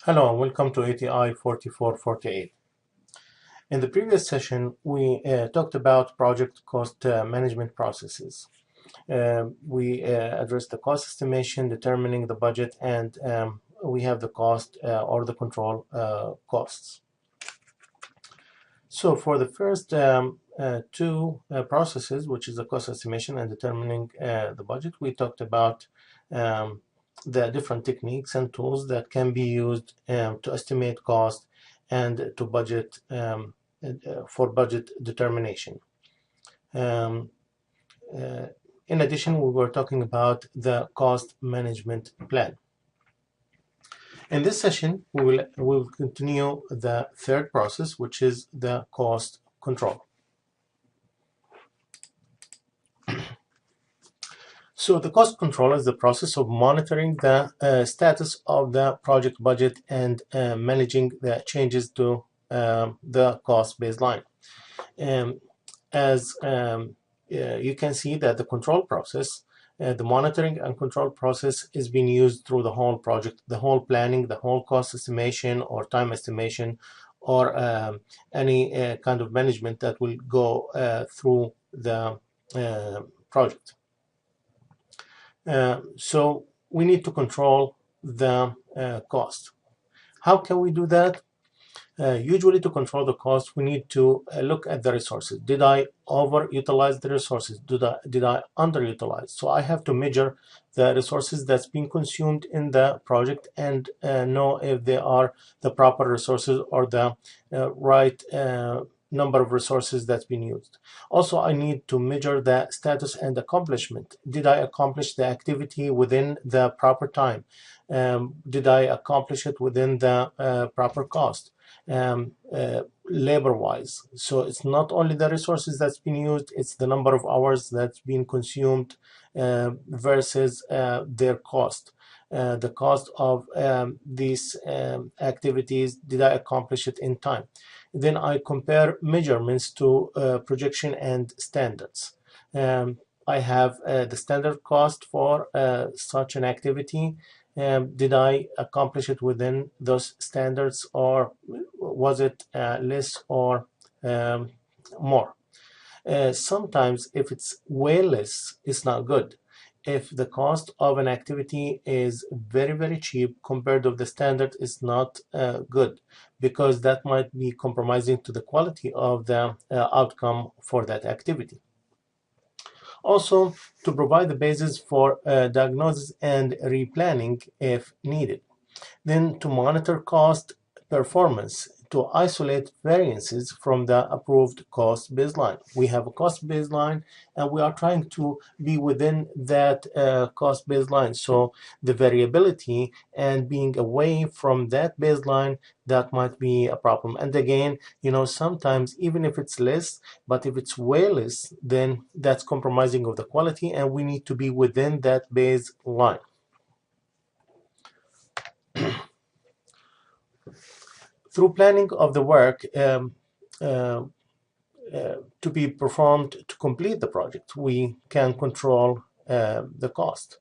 Hello and welcome to ATI 4448. In the previous session, we talked about project cost management processes. We addressed the cost estimation, determining the budget, and we have the cost or the control costs. So for the first two processes, which is the cost estimation and determining the budget, we talked about the different techniques and tools that can be used to estimate cost and to budget for budget determination. Um, in addition, we were talking about the cost management plan. In this session, we will continue the third process, which is the cost control. So the cost control is the process of monitoring the status of the project budget and managing the changes to the cost baseline. As you can see that the control process, the monitoring and control process is being used through the whole project, the whole planning, the whole cost estimation or time estimation, or any kind of management that will go through the project. So we need to control the cost. How can we do that? Usually to control the cost, we need to look at the resources. Did I overutilize the resources? Did I underutilize? So I have to measure the resources that's being consumed in the project and know if they are the proper resources or the right number of resources that's been used. Also, I need to measure the status and accomplishment. Did I accomplish the activity within the proper time? Did I accomplish it within the proper cost? Labor-wise. So it's not only the resources that's been used, it's the number of hours that's been consumed versus their cost. The cost of these activities, did I accomplish it in time? Then I compare measurements to projection and standards. I have the standard cost for such an activity. Did I accomplish it within those standards, or was it less or more? Sometimes if it's way less, it's not good. If the cost of an activity is very, very cheap compared to the standard, is not good, because that might be compromising to the quality of the outcome for that activity. Also, to provide the basis for diagnosis and replanning if needed. Then to monitor cost performance, to isolate variances from the approved cost baseline. We have a cost baseline and we are trying to be within that cost baseline. So the variability and being away from that baseline, that might be a problem. And again, sometimes even if it's less, but if it's way less, then that's compromising of the quality, and we need to be within that baseline. Through planning of the work to be performed to complete the project, we can control the cost.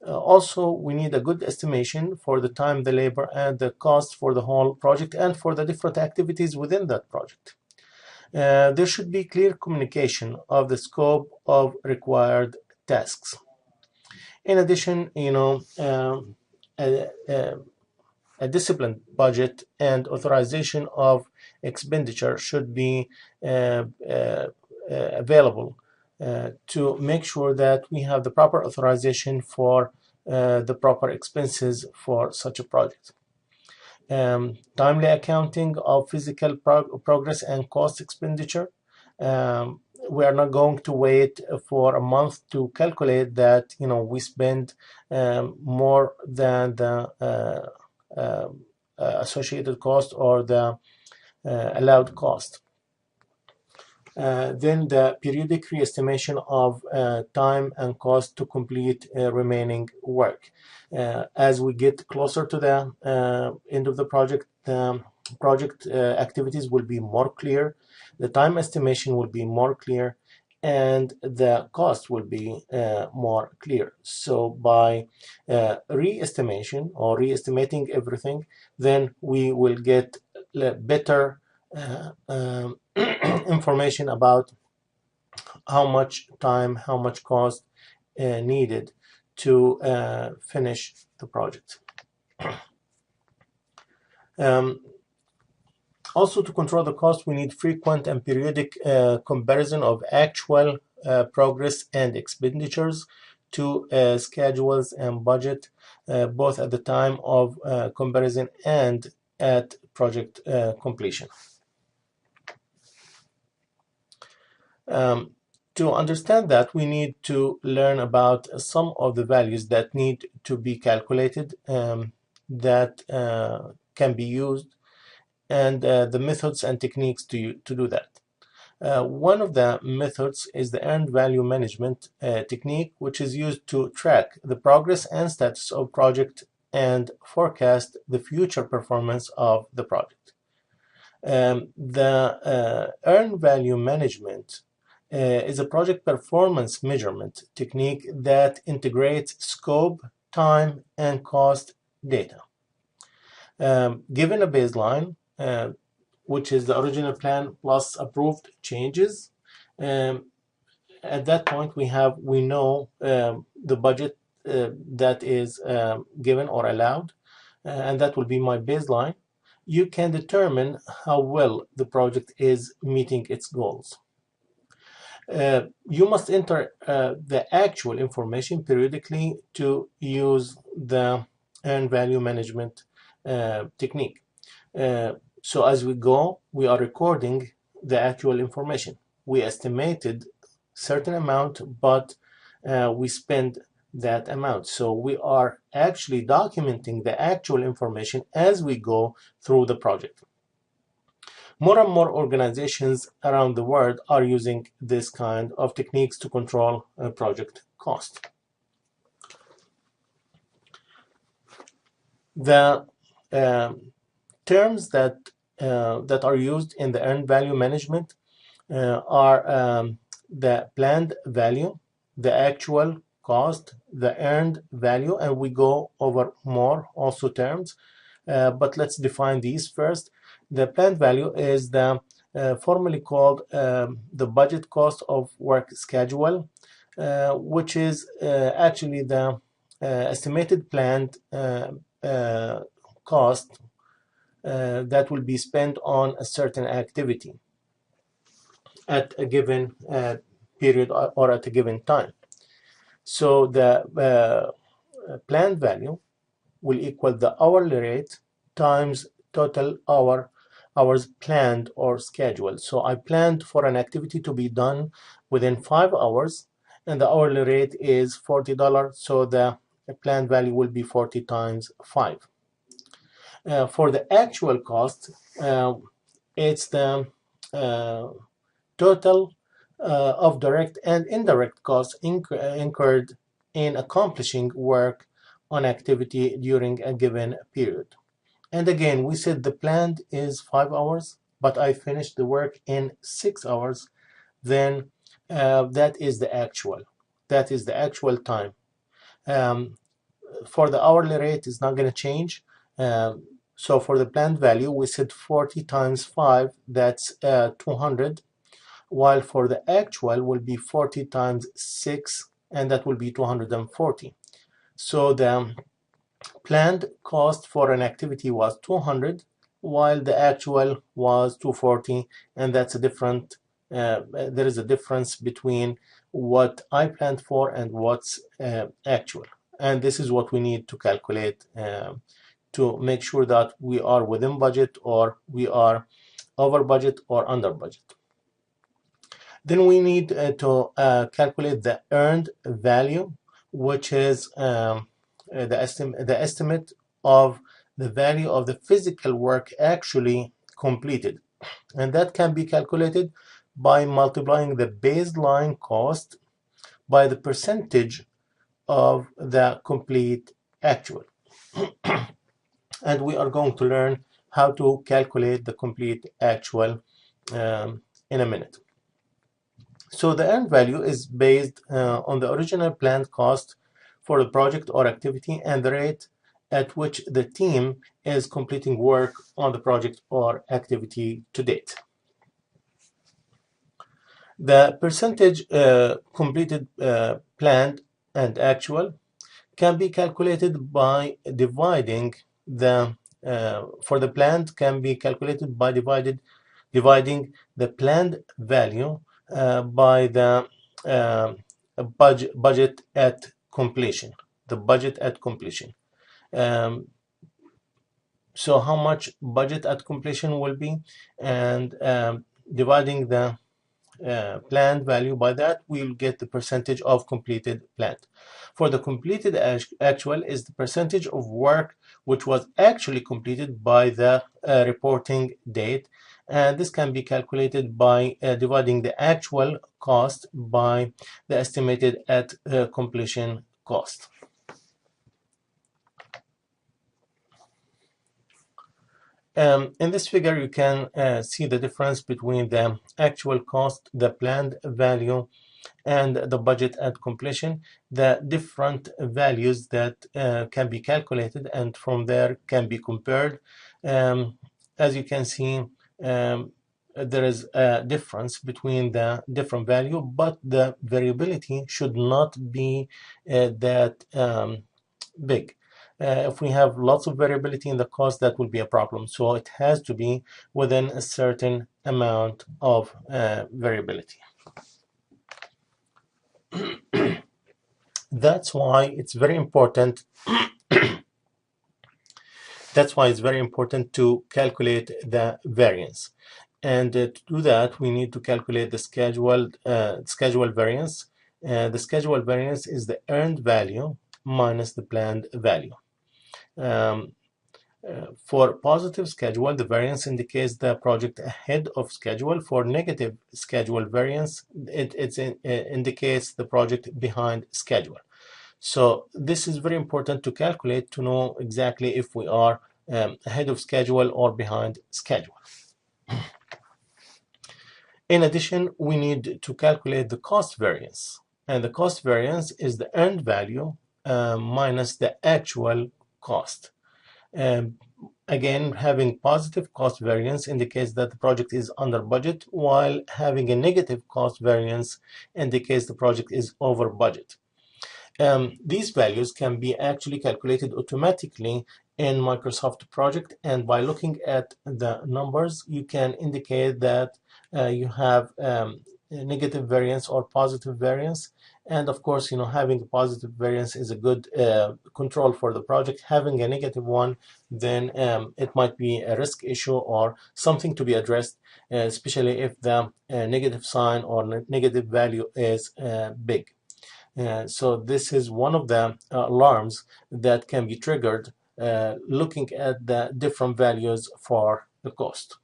Also, we need a good estimation for the time, the labor, and the cost for the whole project and for the different activities within that project. There should be clear communication of the scope of required tasks. In addition, a disciplined budget and authorization of expenditure should be available to make sure that we have the proper authorization for the proper expenses for such a project. Timely accounting of physical progress and cost expenditure. We are not going to wait for a month to calculate that we spend more than the associated cost or the allowed cost. Then the periodic re-estimation of time and cost to complete remaining work. As we get closer to the end of the project activities will be more clear, the time estimation will be more clear, and the cost will be more clear. So by re-estimation or re-estimating everything, then we will get better information about how much time, how much cost needed to finish the project. Also, to control the cost, we need frequent and periodic comparison of actual progress and expenditures to schedules and budget, both at the time of comparison and at project completion. To understand that, we need to learn about some of the values that need to be calculated that can be used, and the methods and techniques to do that. One of the methods is the earned value management technique, which is used to track the progress and status of project and forecast the future performance of the project. The earned value management is a project performance measurement technique that integrates scope, time, and cost data. Given a baseline, which is the original plan plus approved changes, at that point we know the budget that is given or allowed, and that will be my baseline. You can determine how well the project is meeting its goals. You must enter the actual information periodically to use the earned value management technique. So as we go, we are recording the actual information. We estimated certain amount, but we spend that amount. So we are actually documenting the actual information as we go through the project. More and more organizations around the world are using this kind of techniques to control project cost. The terms that are used in the earned value management are the planned value, the actual cost, the earned value, and we go over more also terms, but let's define these first. The planned value is the formally called the budget cost of work schedule, which is actually the estimated planned cost that will be spent on a certain activity at a given period or at a given time. So the planned value will equal the hourly rate times total hours planned or scheduled. So I planned for an activity to be done within 5 hours, and the hourly rate is $40, so the planned value will be 40 times 5. For the actual cost, it's the total of direct and indirect costs incurred in accomplishing work on activity during a given period. And again, we said the planned is 5 hours, but I finished the work in 6 hours. Then that is the actual. That is the actual time. For the hourly rate, it's not going to change. So for the planned value, we said 40 times 5, that's 200. While for the actual will be 40 times 6, and that will be 240. So the planned cost for an activity was 200, while the actual was 240, and that's a different. There is a difference between what I planned for and what's actual, and this is what we need to calculate to make sure that we are within budget or we are over budget or under budget. Then we need to calculate the earned value, which is the estimate of the value of the physical work actually completed. And that can be calculated by multiplying the baseline cost by the percentage of the complete actual. And we are going to learn how to calculate the complete actual in a minute. So the earned value is based on the original planned cost for the project or activity and the rate at which the team is completing work on the project or activity to date. The percentage completed planned and actual can be calculated by dividing the for the planned can be calculated by dividing the planned value by the uh, budget at completion, the budget at completion. Um, so how much budget at completion will be, and dividing the planned value by that, we'll get the percentage of completed planned. For the completed actual is the percentage of work which was actually completed by the reporting date, and this can be calculated by dividing the actual cost by the estimated at completion cost. In this figure, you can see the difference between the actual cost, the planned value, and the budget at completion, the different values that can be calculated and from there can be compared. As you can see, there is a difference between the different value, but the variability should not be that big. If we have lots of variability in the cost, that will be a problem. So it has to be within a certain amount of variability. That's why it's very important. That's why it's very important to calculate the variance. And to do that, we need to calculate the scheduled variance. The scheduled variance is the earned value minus the planned value. For positive schedule, the variance indicates the project ahead of schedule. For negative schedule variance, it indicates the project behind schedule. So this is very important to calculate to know exactly if we are ahead of schedule or behind schedule. In addition, we need to calculate the cost variance. And the cost variance is the earned value minus the actual cost. Again, having positive cost variance indicates that the project is under budget, while having a negative cost variance indicates the project is over budget. These values can be actually calculated automatically in Microsoft Project, and by looking at the numbers, you can indicate that you have a negative variance or positive variance. And of course, having a positive variance is a good control for the project. Having a negative one, then it might be a risk issue or something to be addressed, especially if the negative sign or negative value is big. So this is one of the alarms that can be triggered looking at the different values for the cost.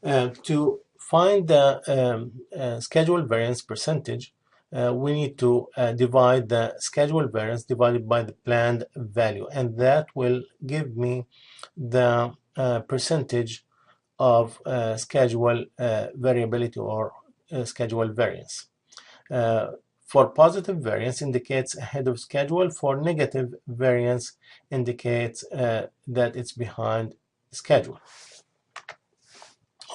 To find the schedule variance percentage, we need to divide the schedule variance divided by the planned value, and that will give me the percentage of schedule variability or schedule variance. For positive variance indicates ahead of schedule. For negative variance indicates that it's behind schedule.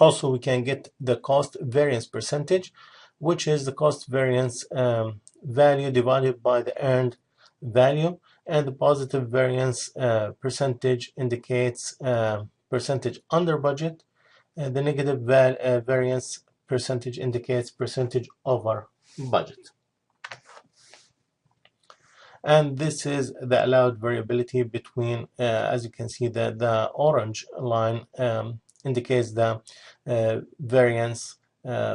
Also, we can get the cost variance percentage, which is the cost variance value divided by the earned value, and the positive variance percentage indicates percentage under budget, and the negative variance percentage indicates percentage over budget. And this is the allowed variability between, as you can see, the orange line indicates the variance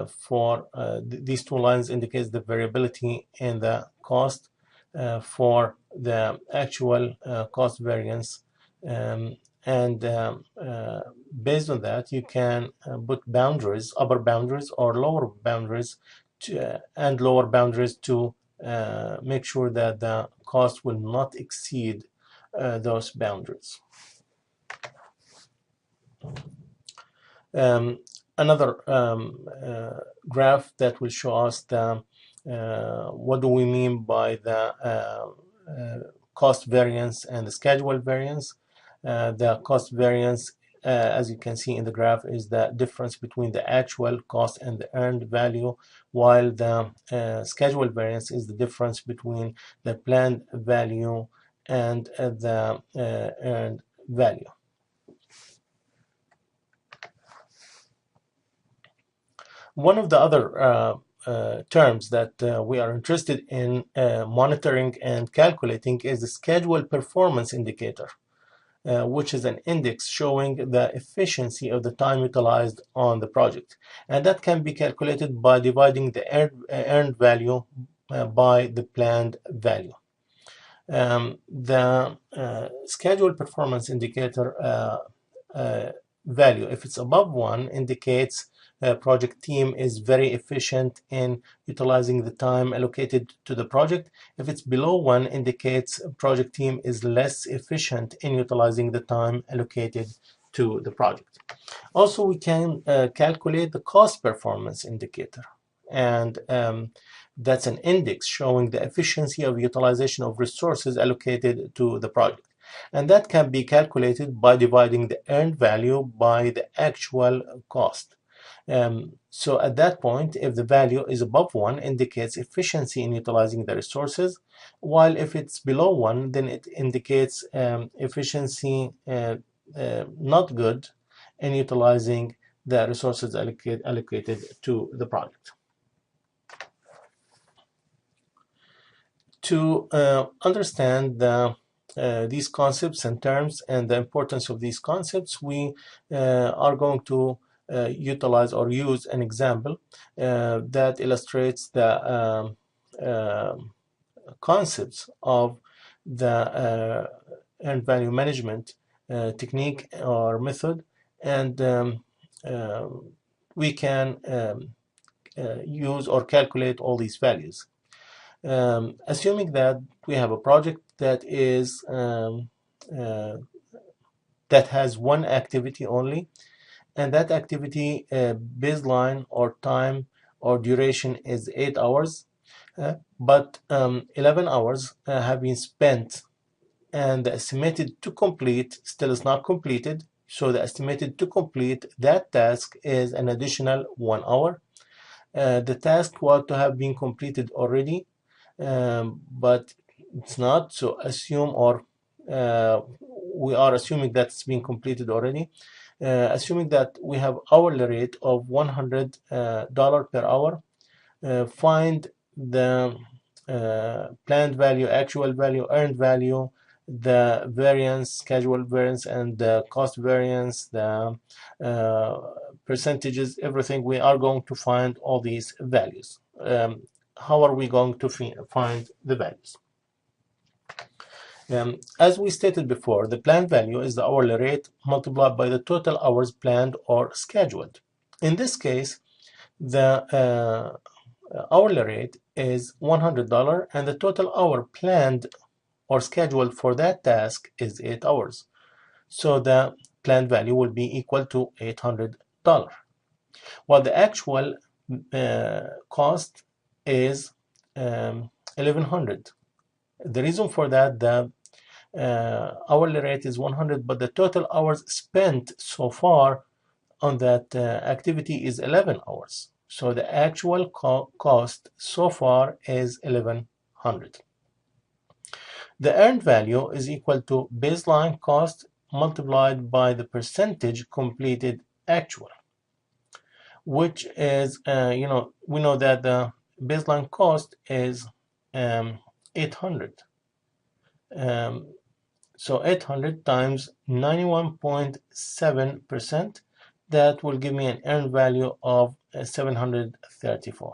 for these two lines indicates the variability in the cost for the actual cost variance. And based on that, you can put boundaries, upper boundaries or lower boundaries, and lower boundaries to make sure that the cost will not exceed those boundaries. another graph that will show us the what do we mean by the cost variance and the schedule variance. The cost variance, as you can see in the graph, is the difference between the actual cost and the earned value, while the schedule variance is the difference between the planned value and the earned value. One of the other terms that we are interested in monitoring and calculating is the schedule performance indicator, which is an index showing the efficiency of the time utilized on the project. And that can be calculated by dividing the earned value by the planned value. The schedule performance indicator value, if it's above 1, indicates project team is very efficient in utilizing the time allocated to the project. If it's below 1, indicates project team is less efficient in utilizing the time allocated to the project. Also, we can calculate the cost performance indicator, and that's an index showing the efficiency of utilization of resources allocated to the project. And that can be calculated by dividing the earned value by the actual cost. So at that point, if the value is above 1, indicates efficiency in utilizing the resources, while if it's below 1, then it indicates efficiency not good in utilizing the resources allocated to the project. To understand these concepts and terms and the importance of these concepts, we are going to utilize or use an example that illustrates the concepts of the earned value management technique or method, and we can use or calculate all these values. Assuming that we have a project that is that has one activity only, and that activity baseline or time or duration is 8 hours, but 11 hours have been spent, and the estimated to complete still is not completed. So the estimated to complete that task is an additional 1 hour. The task was to have been completed already, but it's not. So assume, or we are assuming that it's been completed already. Assuming that we have hourly rate of $100 per hour, find the planned value, actual value, earned value, the variance, schedule variance, and the cost variance, the percentages, everything. We are going to find all these values. How are we going to find the values? As we stated before, the planned value is the hourly rate multiplied by the total hours planned or scheduled. In this case, the hourly rate is $100, and the total hour planned or scheduled for that task is 8 hours. So the planned value will be equal to $800, while the actual cost is $1,100. The reason for that, the hourly rate is 100, but the total hours spent so far on that activity is 11 hours. So the actual cost so far is 1,100. The earned value is equal to baseline cost multiplied by the percentage completed actual, which is, we know that the baseline cost is 800. So 800 times 91.7%, that will give me an earned value of 734.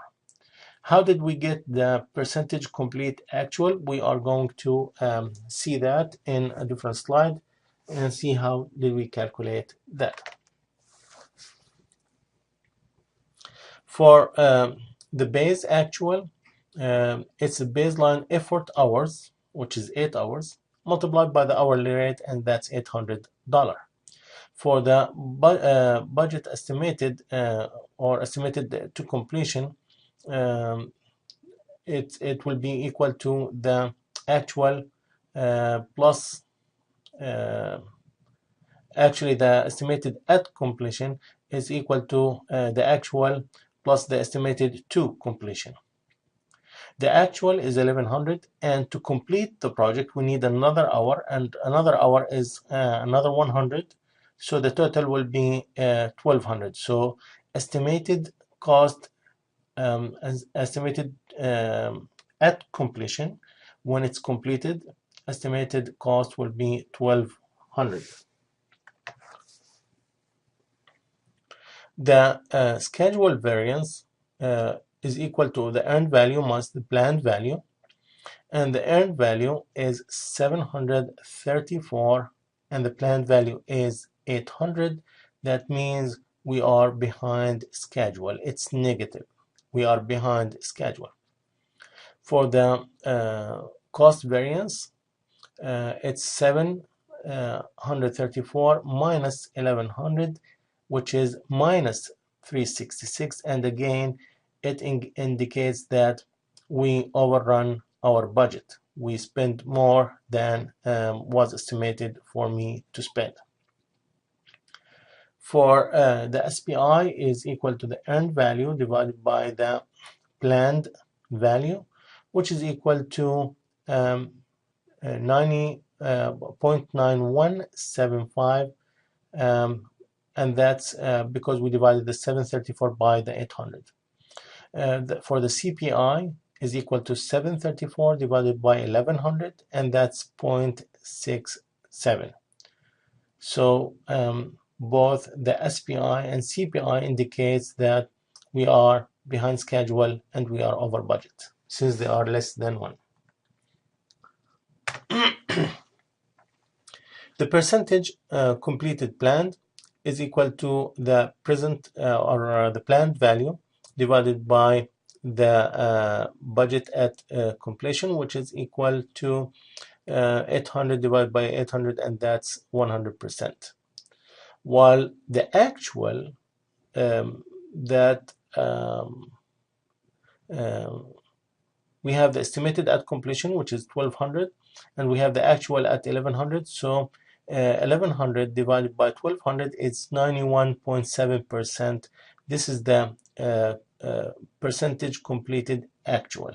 How did we get the percentage complete actual? We are going to see that in a different slide and see how did we calculate that. For the base actual, it's a baseline effort hours, which is 8 hours, multiplied by the hourly rate, and that's $800. For the budget estimated or estimated to completion, it will be equal to the actual plus actually the estimated at completion is equal to the actual plus the estimated to completion. The actual is 1100, and to complete the project we need another hour, and another hour is another 100, so the total will be 1200. So estimated cost estimated at completion, when it's completed, estimated cost will be 1200. The schedule variance is equal to the earned value minus the planned value, and the earned value is 734 and the planned value is 800. That means we are behind schedule. It's negative. We are behind schedule. For the cost variance, it's 734 minus 1100, which is minus 366, and again it indicates that we overrun our budget. We spent more than was estimated for me to spend. For the SPI is equal to the earned value divided by the planned value, which is equal to 90.9175, and that's because we divided the 734 by the 800. For the CPI is equal to 734 divided by 1100, and that's 0.67. So both the SPI and CPI indicates that we are behind schedule and we are over budget since they are less than 1. The percentage completed planned is equal to the present or the planned value divided by the budget at completion, which is equal to 800 divided by 800, and that's 100%. While the actual we have the estimated at completion, which is 1200, and we have the actual at 1100. So 1100 divided by 1200 is 91.7%. This is the percentage completed actual.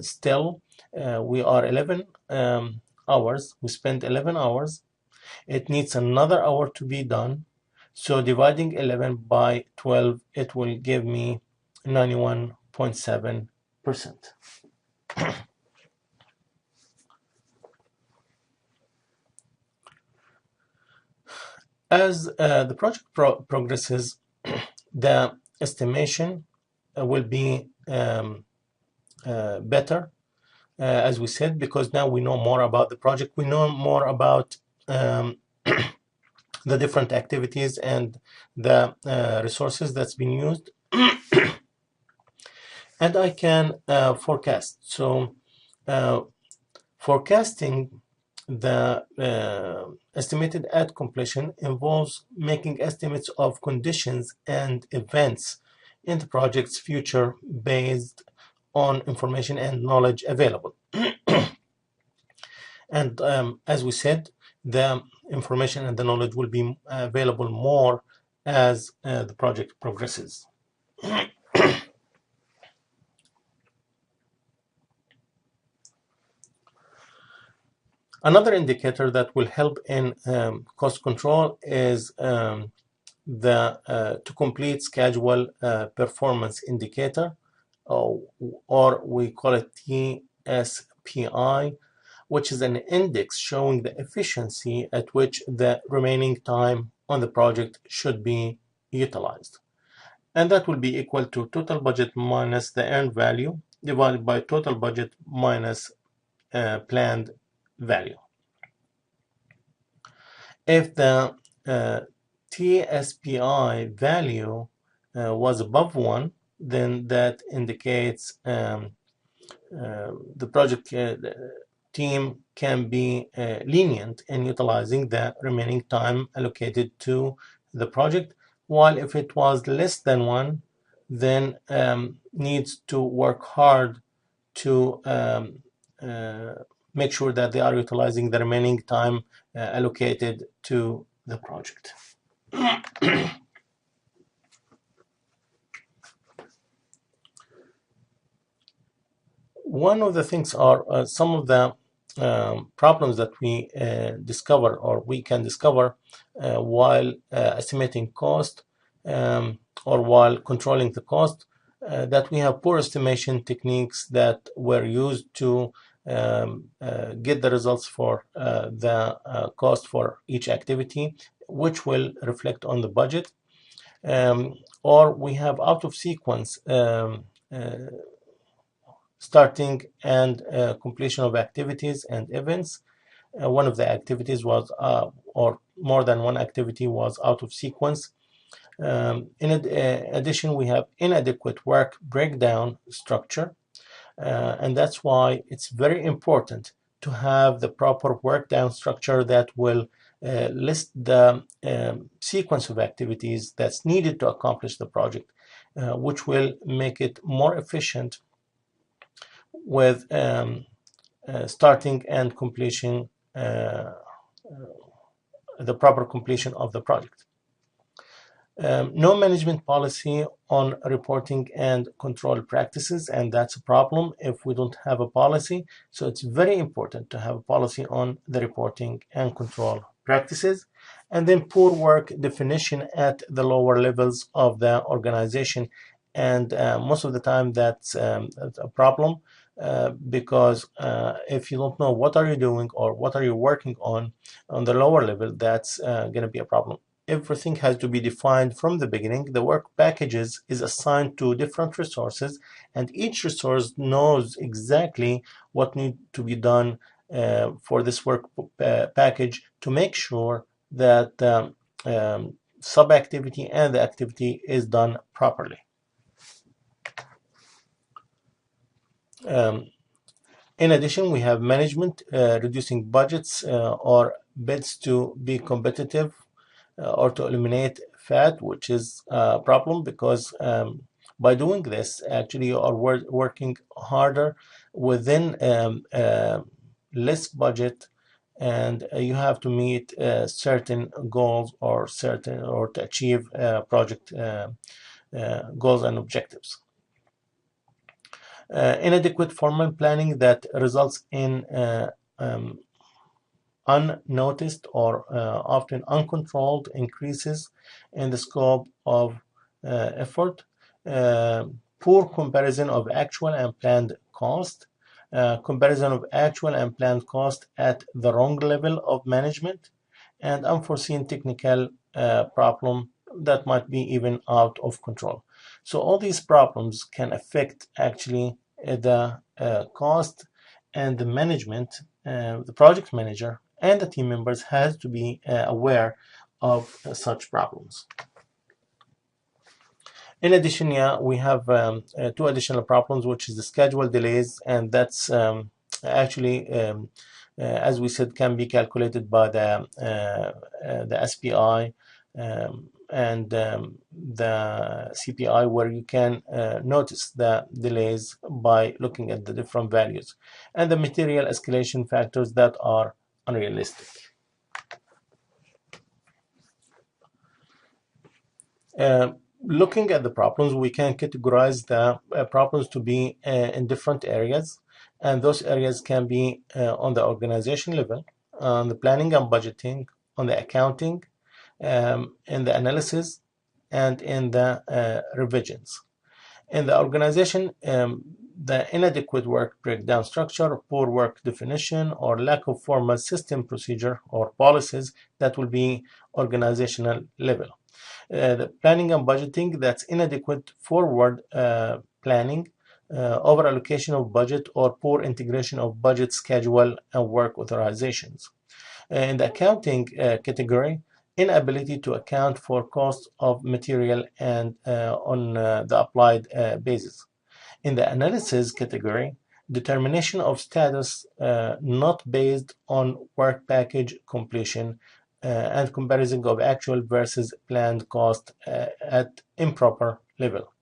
Still, we are 11 hours. We spent 11 hours. It needs another hour to be done. So dividing 11 by 12, it will give me 91.7%. As the project progresses, the estimation will be better, as we said, because now we know more about the project. We know more about the different activities and the resources that's been used. And I can forecast. So forecasting the estimated at completion involves making estimates of conditions and events in the project's future based on information and knowledge available. And as we said, the information and the knowledge will be available more as the project progresses. Another indicator that will help in cost control is the to complete schedule performance indicator, or we call it TSPI, which is an index showing the efficiency at which the remaining time on the project should be utilized. And that will be equal to total budget minus the earned value divided by total budget minus planned value. If the TSPI value was above 1, then that indicates the project team can be lenient in utilizing the remaining time allocated to the project, while if it was less than one, then needs to work hard to uh, make sure that they are utilizing the remaining time allocated to the project. One of the things are some of the problems that we discover or we can discover while estimating cost or while controlling the cost, that we have poor estimation techniques that were used to get the results for the cost for each activity, which will reflect on the budget. Or we have out of sequence starting and completion of activities and events. One of the activities was, or more than one activity was out of sequence. In addition, we have inadequate work breakdown structure, and that's why it's very important to have the proper work down structure that will list the sequence of activities that's needed to accomplish the project, which will make it more efficient with starting and completion, the proper completion of the project. No management policy on reporting and control practices, and that's a problem if we don't have a policy. So it's very important to have a policy on the reporting and control practices. And then poor work definition at the lower levels of the organization. And most of the time that's a problem because if you don't know what are you doing or what are you working on the lower level, that's going to be a problem. Everything has to be defined from the beginning. The work packages is assigned to different resources, and each resource knows exactly what needs to be done for this work package to make sure that sub-activity and the activity is done properly. In addition, we have management reducing budgets or bids to be competitive or to eliminate fat, which is a problem because by doing this, actually you are working harder within less budget, and you have to meet certain goals or to achieve project goals and objectives. Inadequate formal planning that results in unnoticed or often uncontrolled increases in the scope of effort, poor comparison of actual and planned cost, comparison of actual and planned cost at the wrong level of management, and unforeseen technical problem that might be even out of control. So all these problems can affect actually the cost, and the management, the project manager and the team members has to be aware of such problems. In addition, we have two additional problems, which is the schedule delays, and that's actually, as we said, can be calculated by the SPI and the CPI, where you can notice the delays by looking at the different values, and the material escalation factors that are unrealistic. Looking at the problems, we can categorize the problems to be in different areas, and those areas can be on the organization level, on the planning and budgeting, on the accounting, in the analysis, and in the revisions. In the organization, the inadequate work breakdown structure, poor work definition, or lack of formal system procedure or policies, that will be organizational level. The planning and budgeting, that's inadequate forward planning, over allocation of budget, or poor integration of budget, schedule, and work authorizations. In the accounting category, inability to account for cost of material and on the applied basis. In the analysis category, Determination of status not based on work package completion and comparison of actual versus planned cost at improper level.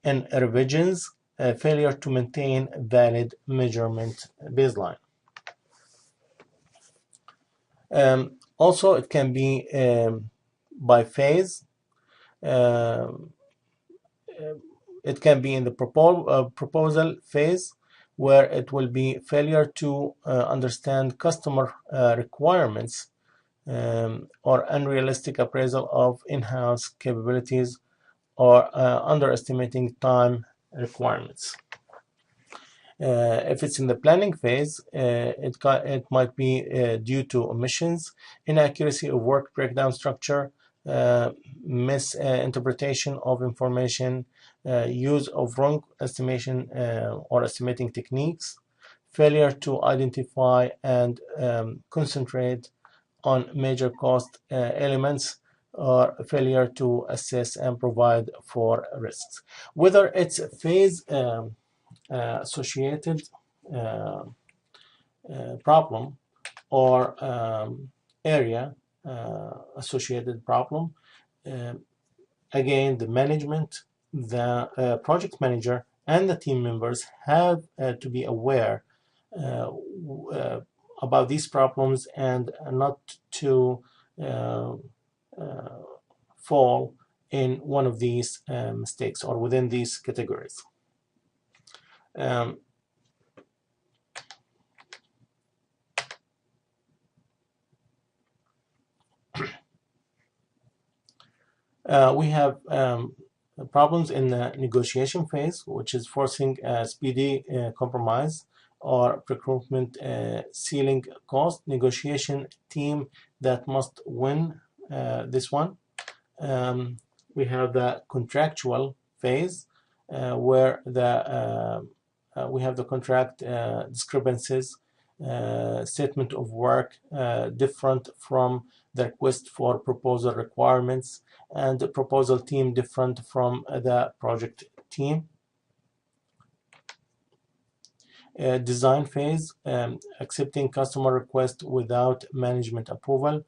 And revisions, failure to maintain valid measurement baseline. Also, it can be by phase. It can be in the proposal phase, where it will be failure to understand customer requirements or unrealistic appraisal of in-house capabilities or underestimating time requirements. If it's in the planning phase, it might be due to omissions, inaccuracy of work breakdown structure, misinterpretation of information, use of wrong estimation or estimating techniques, failure to identify and concentrate on major cost elements, or failure to assess and provide for risks. Whether it's a phase associated problem or area associated problem, again, the management, the project manager, and the team members have to be aware about these problems and not to fall in one of these mistakes or within these categories. We have problems in the negotiation phase, which is forcing a speedy compromise or procurement ceiling cost. Negotiation team that must win this one. We have the contractual phase, where we have the contract discrepancies, statement of work different from the request for proposal requirements, and the proposal team different from the project team. Design phase, accepting customer request without management approval,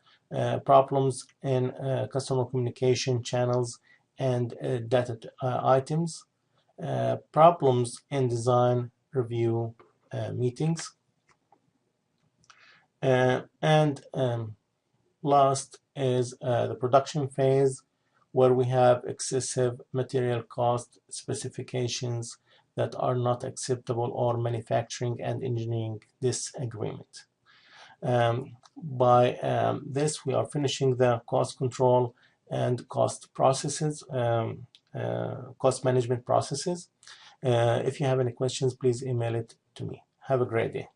problems in customer communication channels and data items, problems in design review meetings, and last is the production phase, where we have excessive material cost specifications that are not acceptable or manufacturing and engineering disagreement. By this, we are finishing the cost control and cost processes, cost management processes. If you have any questions, please email it to me. Have a great day.